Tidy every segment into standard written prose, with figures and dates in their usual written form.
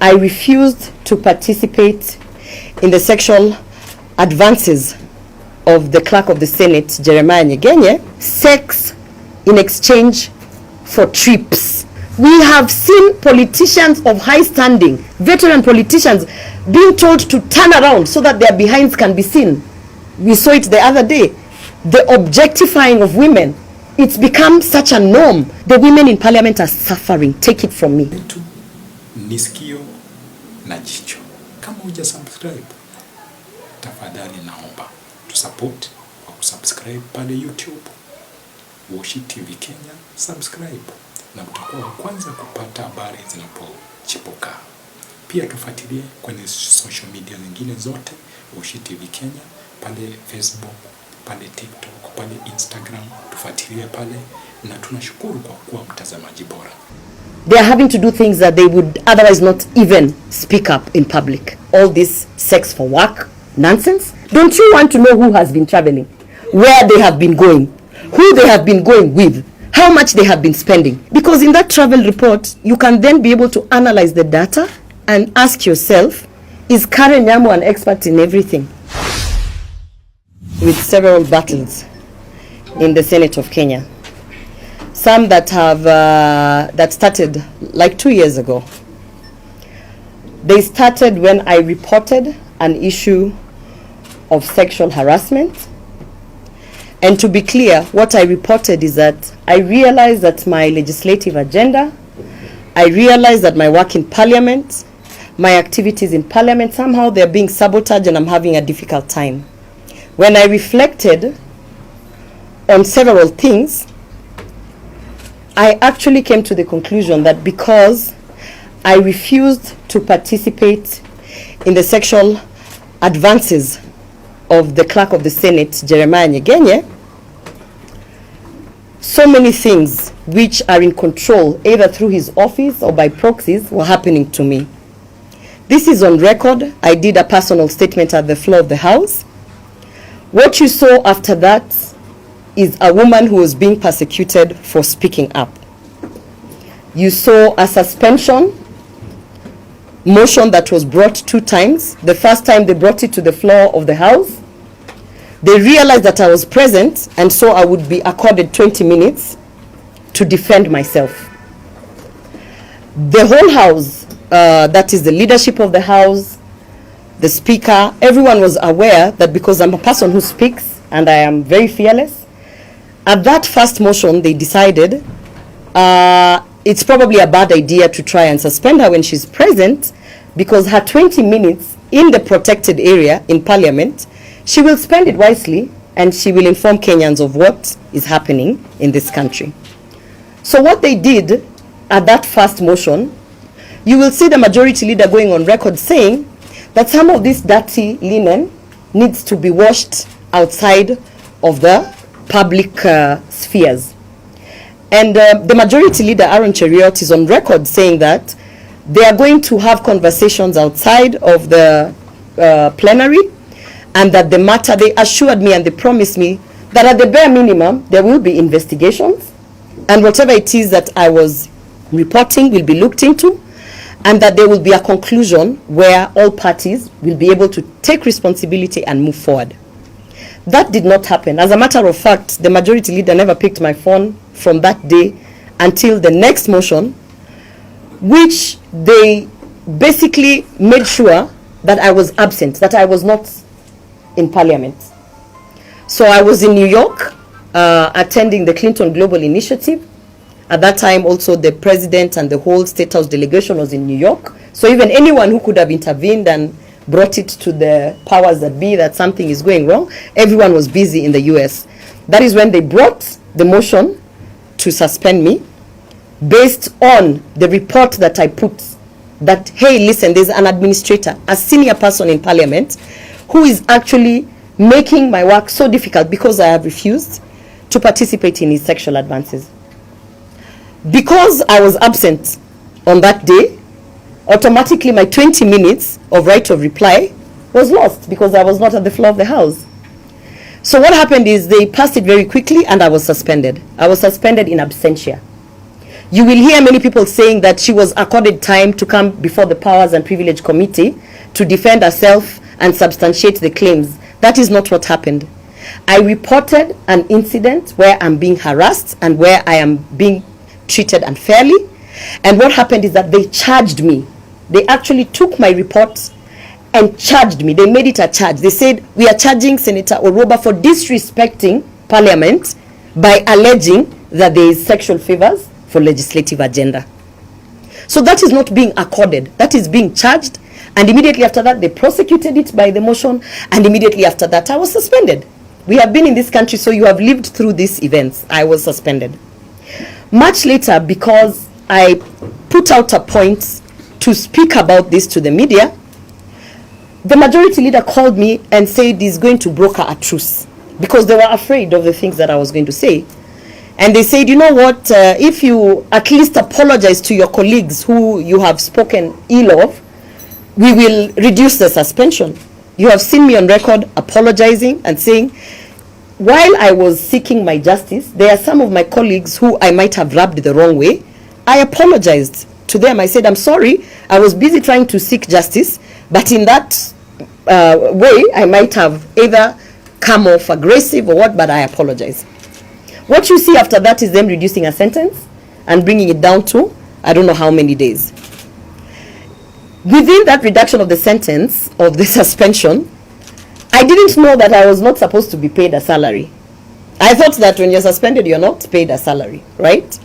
I refused to participate in the sexual advances of the Clerk of the Senate, Jeremiah Nyegenye, sex in exchange for trips. We have seen politicians of high standing, veteran politicians, being told to turn around so that their behinds can be seen. We saw it the other day. The objectifying of women. It's become such a norm. The women in parliament are suffering. Take it from me. Wetu, nisikio na jicho. Kama huja subscribe, tafadhali naomba tusupport kwa kusubscribe pale YouTube. Washy TV Kenya, subscribe. Na mtakuwa wa kwanza kupata habari zinapochipuka. Pia tufuatilie kwenye social media zingine zote, Washy TV Kenya, pale Facebook, pale TikTok, pale Instagram, tufuatilie pale na tunashukuru kwa kuwa mtazamaji bora. They are having to do things that they would otherwise not even speak up in public. All this sex for work nonsense. Don't you want to know who has been traveling, where they have been going, who they have been going with, how much they have been spending? Because in that travel report, you can then be able to analyze the data and ask yourself, is Karen Nyamu an expert in everything? With several battles in the Senate of Kenya. Some that have that started like 2 years ago. They started when I reported an issue of sexual harassment. And to be clear, what I reported is that I realized that my legislative agenda, I realized that my work in parliament, my activities in parliament, somehow they're being sabotaged and I'm having a difficult time. When I reflected on several things, I actually came to the conclusion that because I refused to participate in the sexual advances of the Clerk of the Senate, Jeremiah Nyegenye, so many things which are in control, either through his office or by proxies, were happening to me. This is on record. I did a personal statement at the floor of the House. What you saw after that is a woman who was being persecuted for speaking up. You saw a suspension motion that was brought 2 times. The first time they brought it to the floor of the House. They realized that I was present, and so I would be accorded 20 minutes to defend myself. The whole House, that is the leadership of the House, the Speaker, everyone was aware that because I'm a person who speaks and I am very fearless, at that first motion they decided it's probably a bad idea to try and suspend her when she's present, because her 20 minutes in the protected area in Parliament, she will spend it wisely and she will inform Kenyans of what is happening in this country. So what they did at that first motion, you will see the majority leader going on record saying that some of this dirty linen needs to be washed outside of the public spheres. And the majority leader, Aaron Cheriot, is on record saying that they are going to have conversations outside of the plenary, and that the matter, they assured me and they promised me that at the bare minimum, there will be investigations, and whatever it is that I was reporting will be looked into, and that there will be a conclusion where all parties will be able to take responsibility and move forward. That did not happen. As a matter of fact, the majority leader never picked my phone from that day until the next motion, which they basically made sure that I was absent, that I was not in Parliament. So I was in New York attending the Clinton Global Initiative. At that time also the president and the whole State House delegation was in New York. So even anyone who could have intervened and brought it to the powers that be that something is going wrong, everyone was busy in the US. That is when they brought the motion to suspend me based on the report that I put, that, hey, listen, there's an administrator, a senior person in Parliament, who is actually making my work so difficult because I have refused to participate in his sexual advances. Because I was absent on that day, automatically my 20 minutes of right of reply was lost because I was not at the floor of the House. So what happened is they passed it very quickly and I was suspended. I was suspended in absentia. You will hear many people saying that she was accorded time to come before the Powers and Privilege Committee to defend herself and substantiate the claims. That is not what happened. I reported an incident where I'm being harassed and where I am being treated unfairly. And what happened is that they charged me. They actually took my report and charged me. They made it a charge. They said, we are charging Senator Orwoba for disrespecting Parliament by alleging that there is sexual favors for legislative agenda. So that is not being accorded. That is being charged. And immediately after that, they prosecuted it by the motion. And immediately after that, I was suspended. We have been in this country, so you have lived through these events. I was suspended. Much later, because I put out a point to speak about this to the media, the majority leader called me and said he's going to broker a truce because they were afraid of the things that I was going to say. And they said, you know what, if you at least apologize to your colleagues who you have spoken ill of, we will reduce the suspension. You have seen me on record apologizing and saying, while I was seeking my justice, there are some of my colleagues who I might have rubbed the wrong way. I apologized to them. I said, I'm sorry, I was busy trying to seek justice, but in that way, I might have either come off aggressive or what, but I apologize. What you see after that is them reducing a sentence and bringing it down to, I don't know how many days. Within that reduction of the sentence, of the suspension, I didn't know that I was not supposed to be paid a salary. I thought that when you're suspended, you're not paid a salary, right?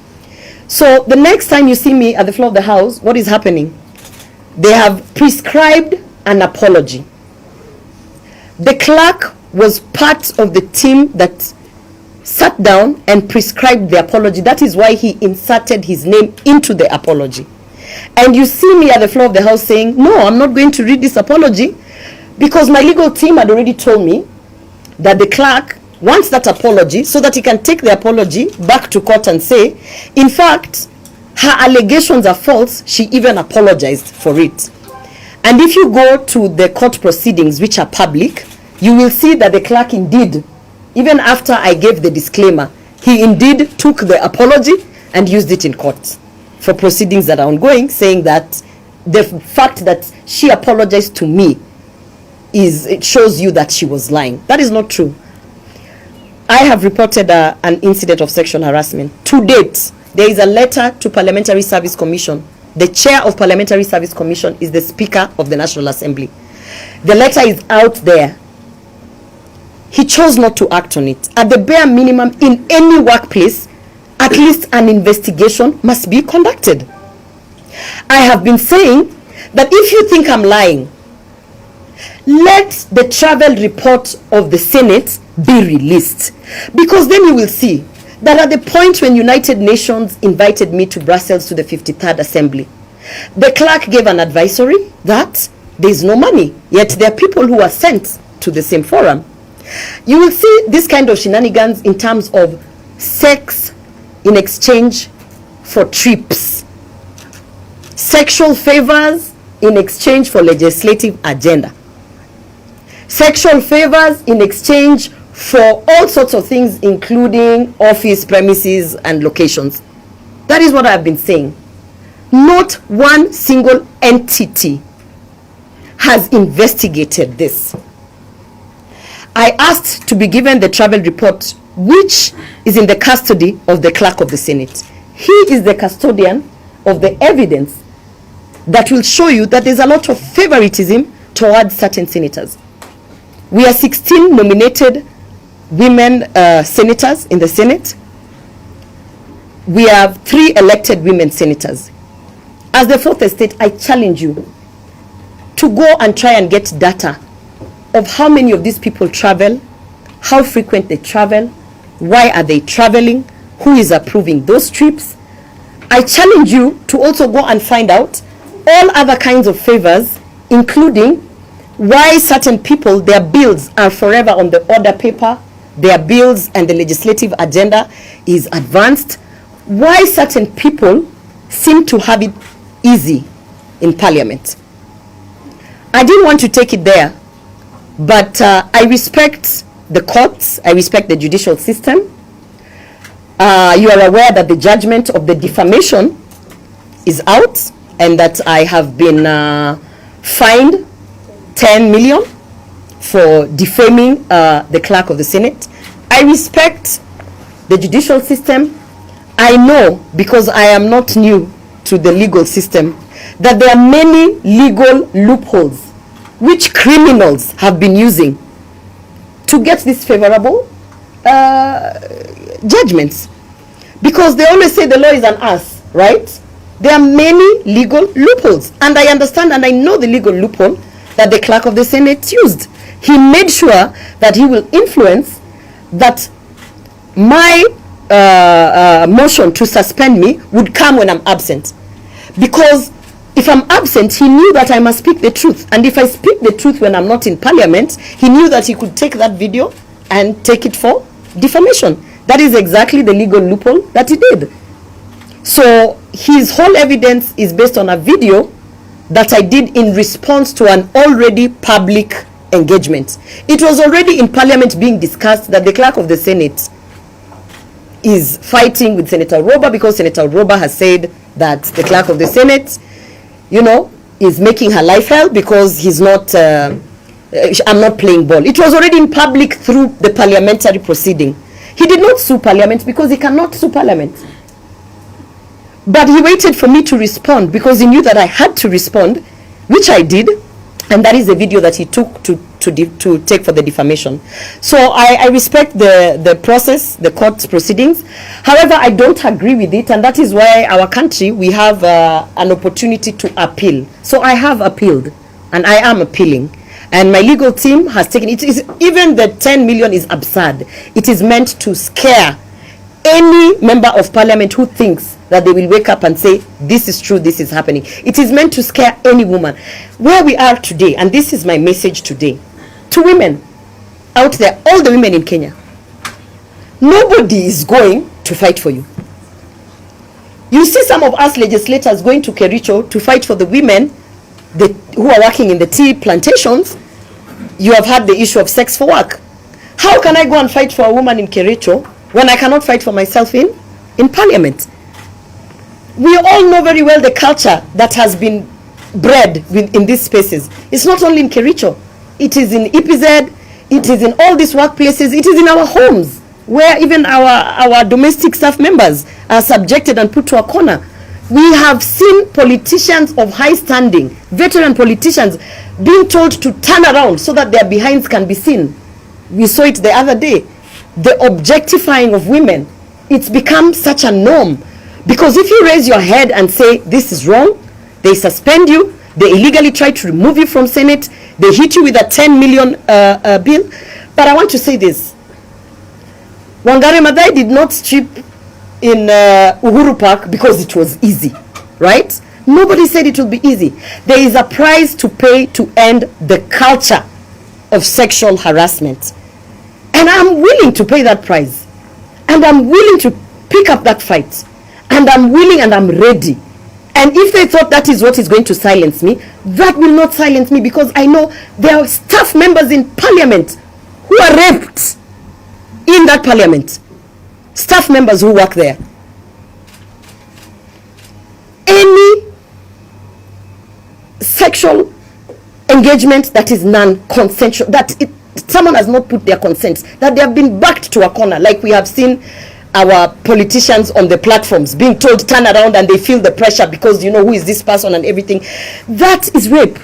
So the next time you see me at the floor of the House, what is happening? They have prescribed an apology. The clerk was part of the team that sat down and prescribed the apology. That is why he inserted his name into the apology. And you see me at the floor of the House saying, no, I'm not going to read this apology, because my legal team had already told me that the clerk wants that apology so that he can take the apology back to court and say, in fact, her allegations are false. She even apologized for it. And if you go to the court proceedings, which are public, you will see that the clerk indeed, even after I gave the disclaimer, he indeed took the apology and used it in court for proceedings that are ongoing, saying that the fact that she apologized to me it shows you that she was lying. That is not true. I have reported an incident of sexual harassment. To date, there is a letter to Parliamentary Service Commission. The chair of Parliamentary Service Commission is the Speaker of the National Assembly. The letter is out there. He chose not to act on it. At the bare minimum, in any workplace, at least an investigation must be conducted. I have been saying that if you think I'm lying, let the travel report of the Senate be released, because then you will see that at the point when United Nations invited me to Brussels to the 53rd Assembly, the clerk gave an advisory that there is no money, yet there are people who are sent to the same forum. You will see this kind of shenanigans in terms of sex in exchange for trips, sexual favors in exchange for legislative agenda, sexual favors in exchange for all sorts of things, including office premises and locations. That is what I've been saying. Not one single entity has investigated this. I asked to be given the travel report, which is in the custody of the clerk of the Senate. He is the custodian of the evidence that will show you that there's a lot of favoritism towards certain senators. We are 16 nominated women senators in the Senate. We have 3 elected women senators. As the fourth estate, I challenge you to go and try and get data of how many of these people travel, how frequent they travel, why are they traveling, who is approving those trips. I challenge you to also go and find out all other kinds of favors, including why certain people, their bills are forever on the order paper, their bills and the legislative agenda is advanced, why certain people seem to have it easy in Parliament. I didn't want to take it there, but I respect the courts, I respect the judicial system. You are aware that the judgment of the defamation is out, and that I have been fined 10 million for defaming the clerk of the Senate. I respect the judicial system. I know, because I am not new to the legal system, that there are many legal loopholes which criminals have been using to get these favorable judgments. Because they always say the law is an us, right? There are many legal loopholes, and I understand and I know the legal loophole that the clerk of the Senate used. He made sure that he will influence that my motion to suspend me would come when I'm absent. Because if I'm absent, he knew that I must speak the truth. And if I speak the truth when I'm not in parliament, he knew that he could take that video and take it for defamation. That is exactly the legal loophole that he did. So his whole evidence is based on a video that I did in response to an already public engagement. It was already in parliament being discussed that the clerk of the Senate is fighting with Senator Orwoba, because Senator Orwoba has said that the clerk of the Senate, you know, is making her life hell because he's not, I'm not playing ball. It was already in public through the parliamentary proceeding. He did not sue parliament because he cannot sue parliament. But he waited for me to respond because he knew that I had to respond, which I did. And that is the video that he took to take for the defamation. So I respect the process, the court proceedings. However, I don't agree with it, and that is why our country, we have an opportunity to appeal. So I have appealed, and I am appealing. And my legal team has taken it. Even the 10 million is absurd. It is meant to scare any member of parliament who thinks that they will wake up and say, this is true, this is happening. It is meant to scare any woman. Where we are today, and this is my message today, to women out there, all the women in Kenya, nobody is going to fight for you. You see some of us legislators going to Kericho to fight for the women who are working in the tea plantations. You have had the issue of sex for work. How can I go and fight for a woman in Kericho when I cannot fight for myself in parliament? We all know very well the culture that has been bred in these spaces. It's not only in Kericho. It is in EPZ. It is in all these workplaces. It is in our homes, where even our domestic staff members are subjected and put to a corner. We have seen politicians of high standing, veteran politicians, being told to turn around so that their behinds can be seen. We saw it the other day. The objectifying of women, it's become such a norm. Because if you raise your head and say, this is wrong, they suspend you, they illegally try to remove you from Senate, they hit you with a 10 million bill. But I want to say this. Wangari Maathai did not strip in Uhuru Park because it was easy, right? Nobody said it would be easy. There is a price to pay to end the culture of sexual harassment. And I'm willing to pay that price. And I'm willing to pick up that fight. And I'm willing and I'm ready. And if they thought that is what is going to silence me, that will not silence me, because I know there are staff members in parliament who are raped in that parliament. Staff members who work there. Any sexual engagement that is non-consensual, that someone has not put their consent, that they have been backed to a corner, like we have seen our politicians on the platforms being told turn around, and they feel the pressure because, you know, who is this person and everything. That is rape.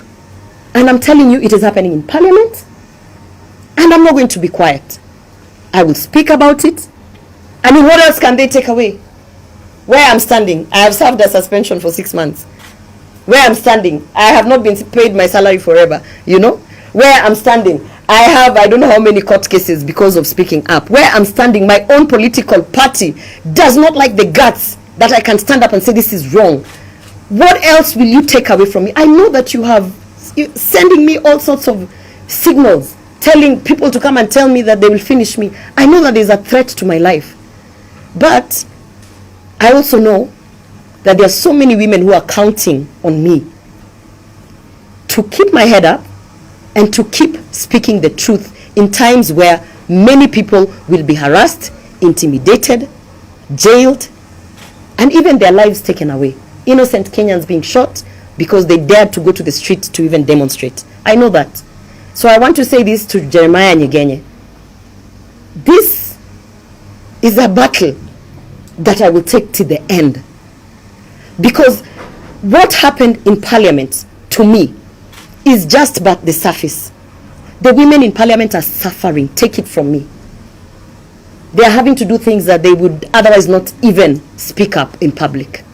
And I'm telling you, it is happening in parliament, and I'm not going to be quiet. I will speak about it. I mean, what else can they take away? Where I'm standing, I have served a suspension for 6 months. Where I'm standing, I have not been paid my salary forever, you know. Where I'm standing, I don't know how many court cases because of speaking up. Where I'm standing, my own political party does not like the guts that I can stand up and say this is wrong. What else will you take away from me? I know that you're sending me all sorts of signals, telling people to come and tell me that they will finish me. I know that there's a threat to my life. But I also know that there are so many women who are counting on me to keep my head up and to keep speaking the truth in times where many people will be harassed, intimidated, jailed, and even their lives taken away. Innocent Kenyans being shot because they dared to go to the street to even demonstrate. I know that. So I want to say this to Jeremiah Nyegenye. This is a battle that I will take to the end. Because what happened in Parliament, to me, is just but the surface. The women in Parliament are suffering, take it from me. They are having to do things that they would otherwise not even speak up in public.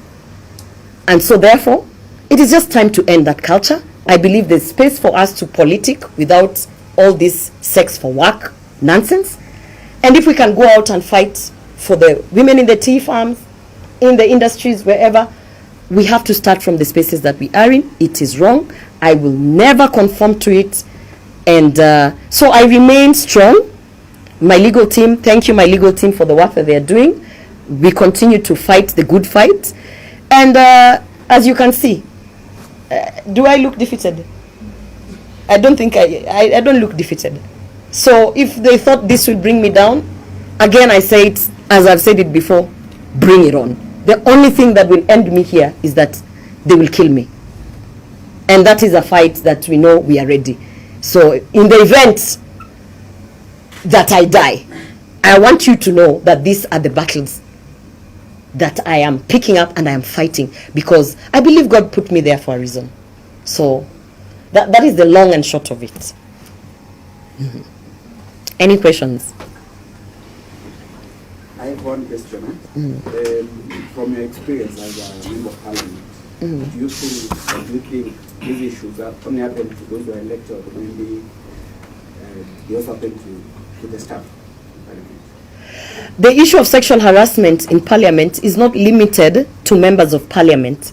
And so therefore, it is just time to end that culture. I believe there's space for us to politic without all this sex for work nonsense. And if we can go out and fight for the women in the tea farms, in the industries, wherever, we have to start from the spaces that we are in. It is wrong. I will never conform to it. And so I remain strong. My legal team, thank you, my legal team, for the work that they are doing. We continue to fight the good fight. And as you can see, do I look defeated? I don't think I don't look defeated. So if they thought this would bring me down, again I say it, as I've said it before, bring it on. The only thing that will end me here is that they will kill me. And that is a fight that we know we are ready. So in the event that I die, I want you to know that these are the battles that I am picking up and I am fighting, because I believe God put me there for a reason. So that is the long and short of it. Mm-hmm. Any questions? I have one question. From your experience as a member of Parliament, do you think these issues are only happen to those who are elected, or maybe they also happen to the staff? The issue of sexual harassment in Parliament is not limited to members of Parliament.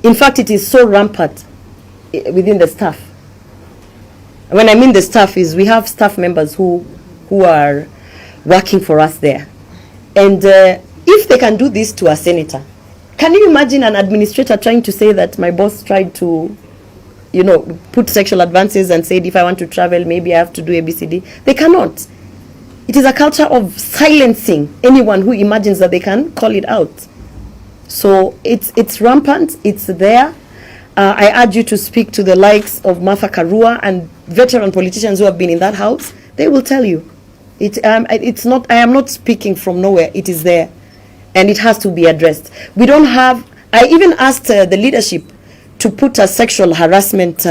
In fact, it is so rampant within the staff. When I mean the staff is, we have staff members who are working for us there. And if they can do this to a senator, can you imagine an administrator trying to say that my boss tried to, put sexual advances and said if I want to travel, maybe I have to do ABCD? They cannot. It is a culture of silencing anyone who imagines that they can call it out. So it's rampant, it's there. I urge you to speak to the likes of Martha Karua and veteran politicians who have been in that house. They will tell you. It's not. I am not speaking from nowhere. It is there, and it has to be addressed. We don't have. I even asked the leadership to put a sexual harassment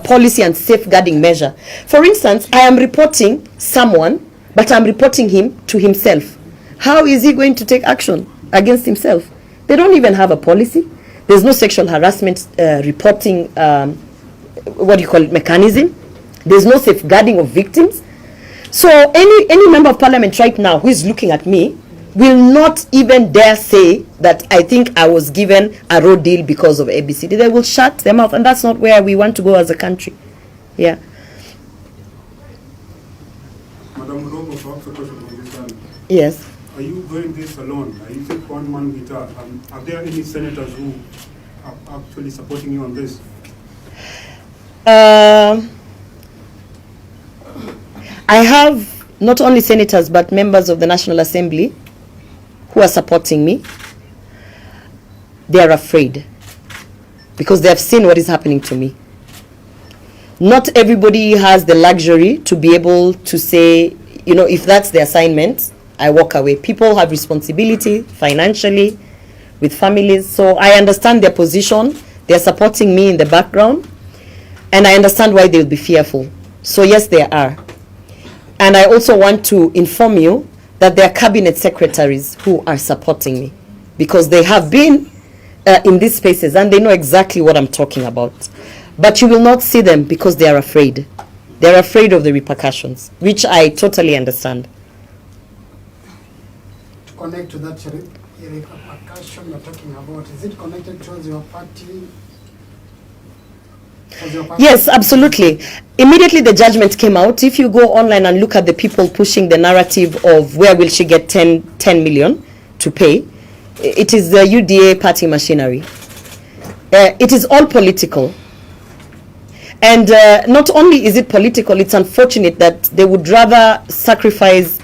policy and safeguarding measure. For instance, I am reporting someone, but I'm reporting him to himself. How is he going to take action against himself? They don't even have a policy. There's no sexual harassment reporting, mechanism. There's no safeguarding of victims. So any member of Parliament right now who is looking at me will not even dare say that I think I was given a raw deal because of ABCD. They will shut their mouth, and that's not where we want to go as a country. Yeah. Madam Udogo, perhaps a question from this time. Yes. Are you doing this alone? Are you take one man guitar? Are there any senators who are actually supporting you on this? I have not only senators but members of the National Assembly who are supporting me. They are afraid because they have seen what is happening to me. Not everybody has the luxury to be able to say, if that's the assignment, I walk away. People have responsibility financially with families. So I understand their position. They're supporting me in the background. And I understand why they'll be fearful. So yes, there are. And I also want to inform you that there are cabinet secretaries who are supporting me because they have been in these spaces and they know exactly what I'm talking about. But you will not see them because they are afraid. They're afraid of the repercussions, which I totally understand. To connect to that repercussion you're talking about, is it connected towards your party? Yes, absolutely. Immediately the judgment came out. If you go online and look at the people pushing the narrative of where will she get 10 million to pay, it is the UDA party machinery. It is all political. And not only is it political, it's unfortunate that they would rather sacrifice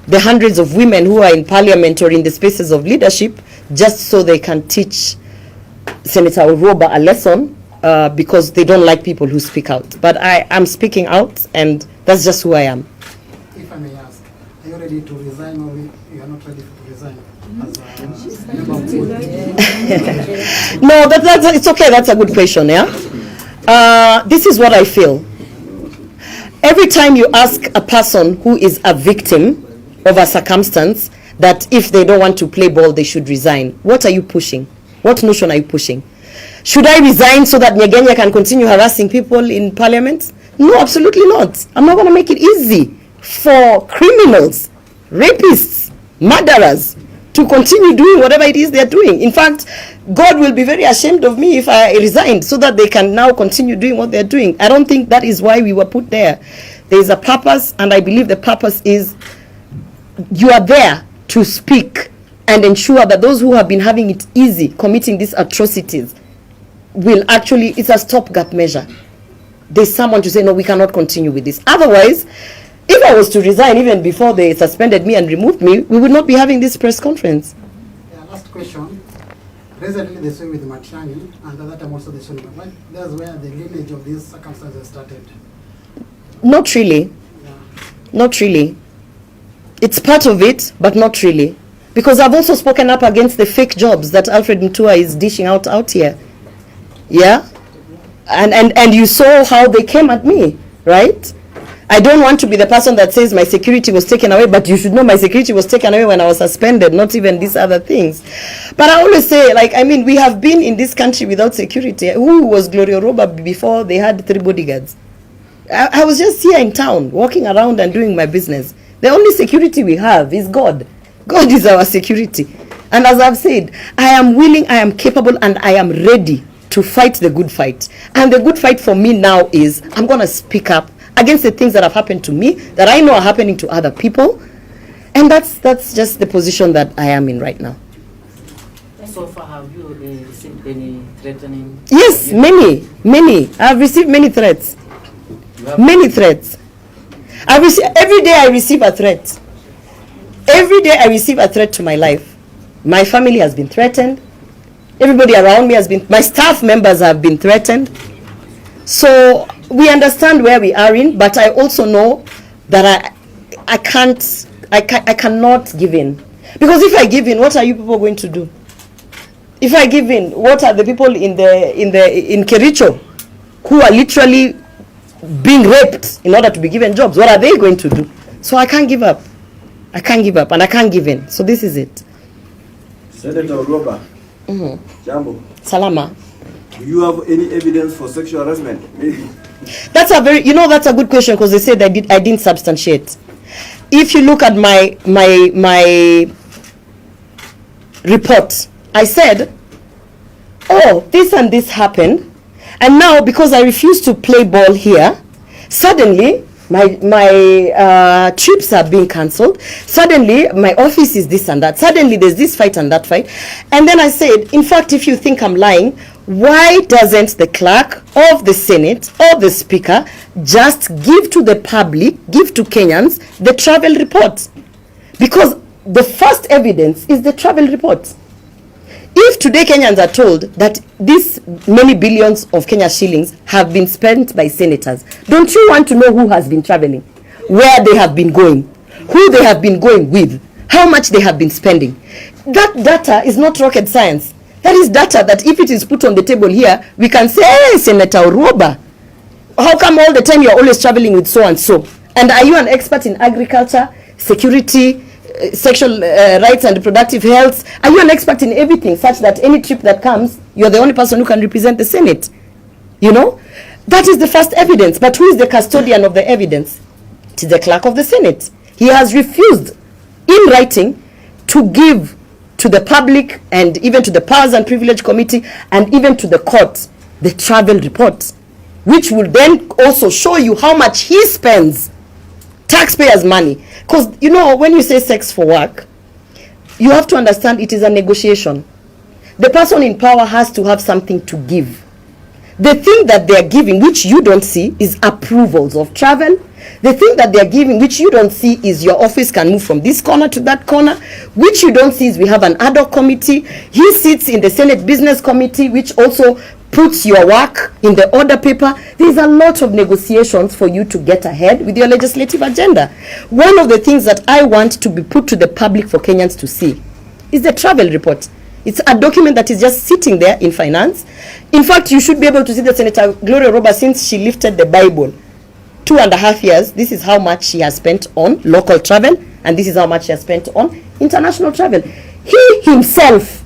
the hundreds of women who are in parliament or in the spaces of leadership just so they can teach Senator Orwoba a lesson because they don't like people who speak out. But I am speaking out, and that's just who I am. If I may ask, are you ready to resign, or you are not ready to resign? As a member of the No, that's it's okay. That's a good question. Yeah. This is what I feel. Every time you ask a person who is a victim of a circumstance that if they don't want to play ball, they should resign, what are you pushing? What notion are you pushing? Should I resign so that Nyagenya can continue harassing people in parliament? No, absolutely not. I'm not going to make it easy for criminals, rapists, murderers to continue doing whatever it is they're doing. In fact, God will be very ashamed of me if I resigned so that they can now continue doing what they're doing. I don't think that is why we were put there. There is a purpose, and I believe the purpose is you are there to speak and ensure that those who have been having it easy, committing these atrocities, will actually, it's a stopgap measure. There's someone to say, no, we cannot continue with this. Otherwise, if I was to resign even before they suspended me and removed me, we would not be having this press conference. Yeah, last question. Recently they saw with Matiang'i, and at that time also they saw with Mike. That's where the lineage of these circumstances started. Not really. Yeah. Not really. It's part of it, but not really. Because I've also spoken up against the fake jobs that Alfred Mutua is dishing out here. Yeah? And you saw how they came at me, right? I don't want to be the person that says my security was taken away, but you should know my security was taken away when I was suspended, not even these other things. But I always say, like, I mean, we have been in this country without security. Who was Gloria Orwoba before they had 3 bodyguards? I was just here in town, walking around and doing my business. The only security we have is God. God is our security. And as I've said, I am willing, I am capable, and I am ready to fight the good fight. And the good fight for me now is I'm going to speak up against the things that have happened to me, that I know are happening to other people. And that's just the position that I am in right now. So far, have you received any threatening? Yes, many. I've received many threats. Many threats. Every day I receive a threat. Every day I receive a threat to my life. My family has been threatened. Everybody around me has been, my staff members have been threatened. So we understand where we are in, but I also know that I cannot give in. Because if I give in, what are you people going to do? If I give in, what are the people in Kericho who are literally being raped in order to be given jobs? What are they going to do? So I can't give up. I can't give up, and I can't give in. So this is it. Senator Orwoba, Jambo. Salama. Do you have any evidence for sexual harassment? Maybe. That's a good question, because they said I didn't substantiate. If you look at my report, I said, oh, this and this happened, and now because I refuse to play ball here, suddenly my trips are being cancelled. Suddenly my office is this and that. Suddenly there's this fight and that fight. And then I said, in fact, if you think I'm lying, why doesn't the clerk of the Senate or the Speaker just give to the public, give to Kenyans, the travel report? Because the first evidence is the travel report. If today Kenyans are told that these many billions of Kenya shillings have been spent by senators, don't you want to know who has been traveling, where they have been going, who they have been going with, how much they have been spending? That data is not rocket science. That is data that if it is put on the table here, we can say, hey, Senator Orwoba, how come all the time you're always traveling with so and so? And are you an expert in agriculture, security, sexual rights and reproductive health? Are you an expert in everything such that any trip that comes, you're the only person who can represent the Senate? You know? That is the first evidence. But who is the custodian of the evidence? It is the clerk of the Senate. He has refused in writing to give to the public and even to the Powers and Privilege Committee and even to the court the travel report, which will then also show you how much he spends, taxpayers' money. Because, you know, when you say sex for work, you have to understand it is a negotiation. The person in power has to have something to give. The thing that they are giving, which you don't see, is approvals of travel, The thing that they're giving, which you don't see, is your office can move from this corner to that corner. Which you don't see is we have an ad hoc committee. He sits in the Senate Business Committee, which also puts your work in the order paper. There's a lot of negotiations for you to get ahead with your legislative agenda. One of the things that I want to be put to the public for Kenyans to see is the travel report. It's a document that is just sitting there in finance. In fact, you should be able to see that Senator Gloria Orwoba, since she lifted the Bible, 2.5 years, this is how much she has spent on local travel, and this is how much she has spent on international travel. He himself,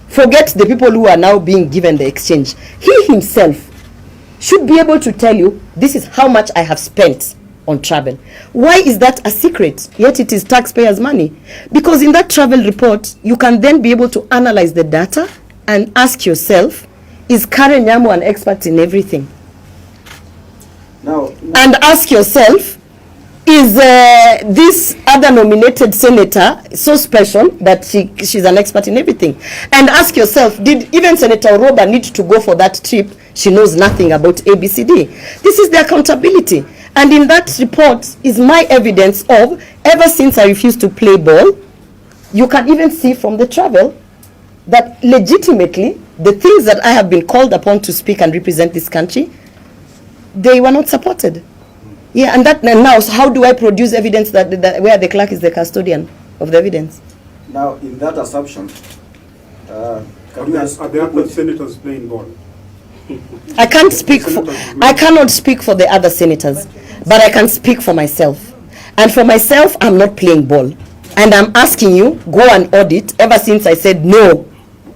forget the people who are now being given the exchange, he himself should be able to tell you, this is how much I have spent on travel. Why is that a secret? Yet it is taxpayers' money. Because in that travel report, you can then be able to analyze the data and ask yourself, is Karen Nyamu an expert in everything? Now, And ask yourself, is this other nominated senator so special that she's an expert in everything? And ask yourself, did even Senator Orwoba need to go for that trip? She knows nothing about ABCD. This is the accountability. And in that report is my evidence of, ever since I refused to play ball, you can even see from the travel that legitimately the things that I have been called upon to speak and represent this country, they were not supported. Yeah, and now, so how do I produce evidence that where the clerk is the custodian of the evidence? now in that assumption, Are the other senators playing ball? I cannot speak for the other senators, but I can speak for myself. And for myself, I'm not playing ball. And I'm asking you, go and audit. Ever since I said, no,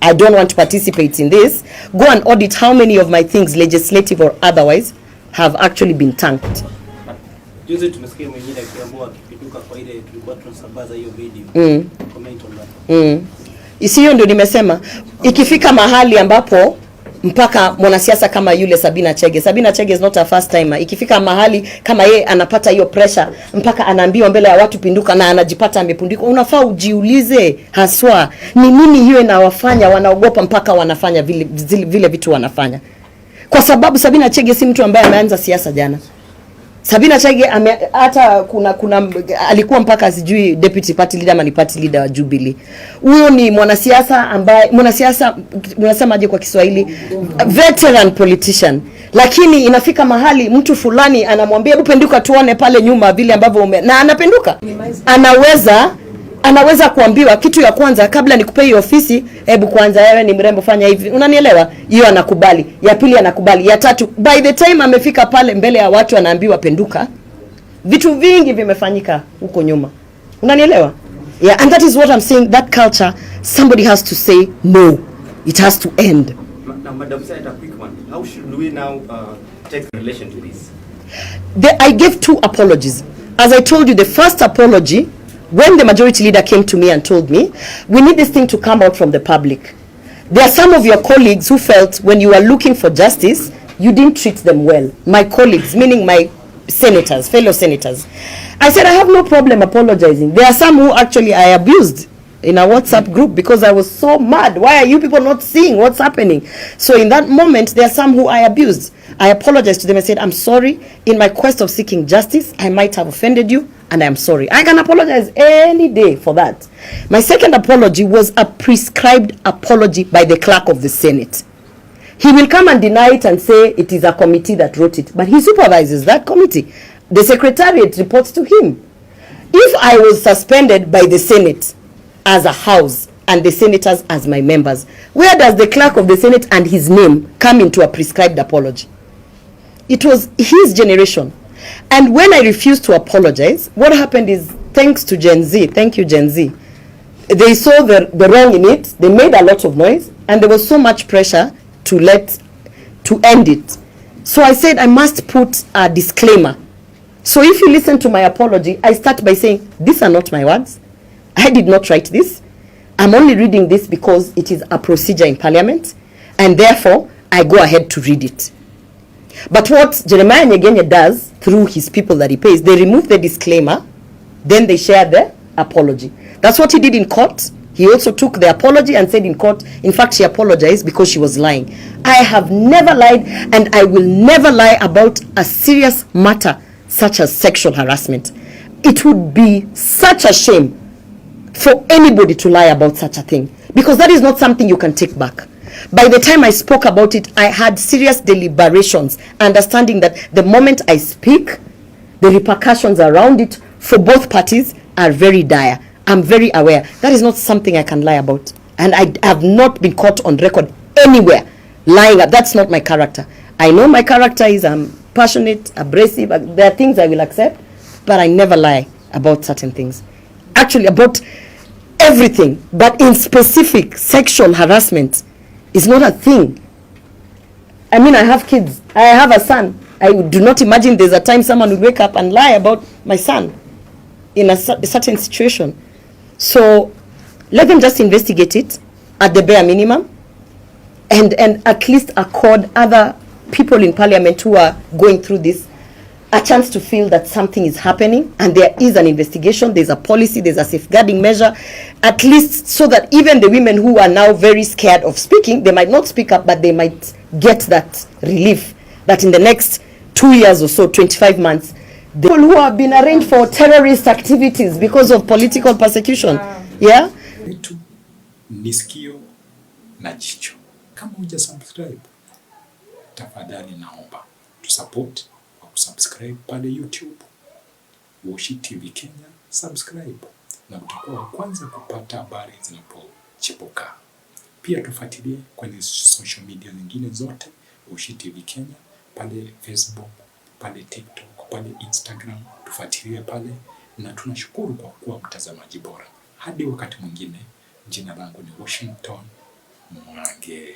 I don't want to participate in this, go and audit how many of my things, legislative or otherwise, have actually been tanked. Juzi tumesikia mwingine akiamua akipituka kwa ile tulikuwa tunasambaza hiyo video. Comment on that. Isiyo ndio nimesema, ikifika mahali ambapo mpaka mwanasiasa kama yule Sabina Chege is not a first timer. Ikifika mahali kama ye anapata hiyo pressure mpaka anaambiwa mbele ya watu pinduka na anajipata amepundika, unafaa ujiulize haswa ni nini hiyo inawafanya wanaogopa mpaka wanafanya vile vitu wanafanya. Kwa sababu Sabina Chege si mtu ambaye ameanza siasa jana. Sabina Chege hata kuna alikuwa mpaka sijui deputy party leader ama ni party leader wa Jubilee. Huyo ni mwanasiasa ambaye unasemaje kwa Kiswahili, veteran politician. Lakini inafika mahali mtu fulani anamwambia hebu penduka tuone pale nyuma vile ambavyo na anapenduka. Anaweza kuambiwa kitu ya kwanza, kabla nikupe hiyo ofisi, hebu kwanza wewe ni mrembo fanya hivi. Unanielewa? Hiyo anakubali. Ya pili anakubali. Ya tatu, by the time amefika pale mbele ya watu anaambiwa penduka. Vitu vingi vimefanyika huko nyuma. Unanielewa? Yeah, and that is what I'm saying, that culture, somebody has to say no. It has to end. Now, Madam Senator, quick one. How should we now take in relation to this? I gave 2 apologies. As I told you, the first apology, when the majority leader came to me and told me, we need this thing to come out from the public. There are some of your colleagues who felt when you were looking for justice, you didn't treat them well. My colleagues, meaning my senators, fellow senators. I said, I have no problem apologizing. There are some who actually I abused in a WhatsApp group because I was so mad. Why are you people not seeing what's happening? So in that moment, there are some who I abused. I apologized to them and said, I'm sorry. In my quest of seeking justice, I might have offended you, and I'm sorry. I can apologize any day for that. My second apology was a prescribed apology by the clerk of the Senate. He will come and deny it and say it is a committee that wrote it, but he supervises that committee. The secretariat reports to him. If I was suspended by the Senate as a house and the senators as my members, where does the clerk of the Senate and his name come into a prescribed apology? It was his generation. And when I refused to apologize, what happened is, thanks to Gen Z, thank you Gen Z, they saw the wrong in it, they made a lot of noise, and there was so much pressure to end it. So I said I must put a disclaimer. So if you listen to my apology, I start by saying, these are not my words. I did not write this. I'm only reading this because it is a procedure in Parliament, and therefore I go ahead to read it. But what Jeremiah Nyegenye does through his people that he pays, they remove the disclaimer, then they share the apology. That's what he did in court. He also took the apology and said in court, in fact, she apologized because she was lying. I have never lied, and I will never lie about a serious matter such as sexual harassment. It would be such a shame for anybody to lie about such a thing, because that is not something you can take back. By the time I spoke about it, I had serious deliberations, understanding that the moment I speak, the repercussions around it for both parties are very dire. I'm very aware. That is not something I can lie about. And I have not been caught on record anywhere lying. That's not my character. I know my character is passionate, abrasive. There are things I will accept, but I never lie about certain things. Actually, about everything, but in specific, sexual harassment is not a thing. I mean, I have kids. I have a son. I do not imagine there's a time someone would wake up and lie about my son in a certain situation. So let them just investigate it at the bare minimum, and at least accord other people in parliament who are going through this a chance to feel that something is happening and there is an investigation, there's a policy, there's a safeguarding measure, at least so that even the women who are now very scared of speaking, they might not speak up, but they might get that relief that in the next 2 years or so, 25 months, the people who have been arraigned for terrorist activities because of political persecution. Yeah? Wetu, nisikio na jicho. Kama huja subscribe, tafadhali naomba tusupport kwa kusubscribe pale YouTube Washy TV Kenya, subscribe na utakuwa wa kwanza kupata habari zinapochipuka. Pia tufuatilie kwenye social media zingine zote Washy TV Kenya, pale Facebook, pale TikTok, pale Instagram, tufuatilie pale, na tunashukuru kwa kuwa mtazamaji bora. Hadi wakati mwingine, jina langu ni Washington Mwage.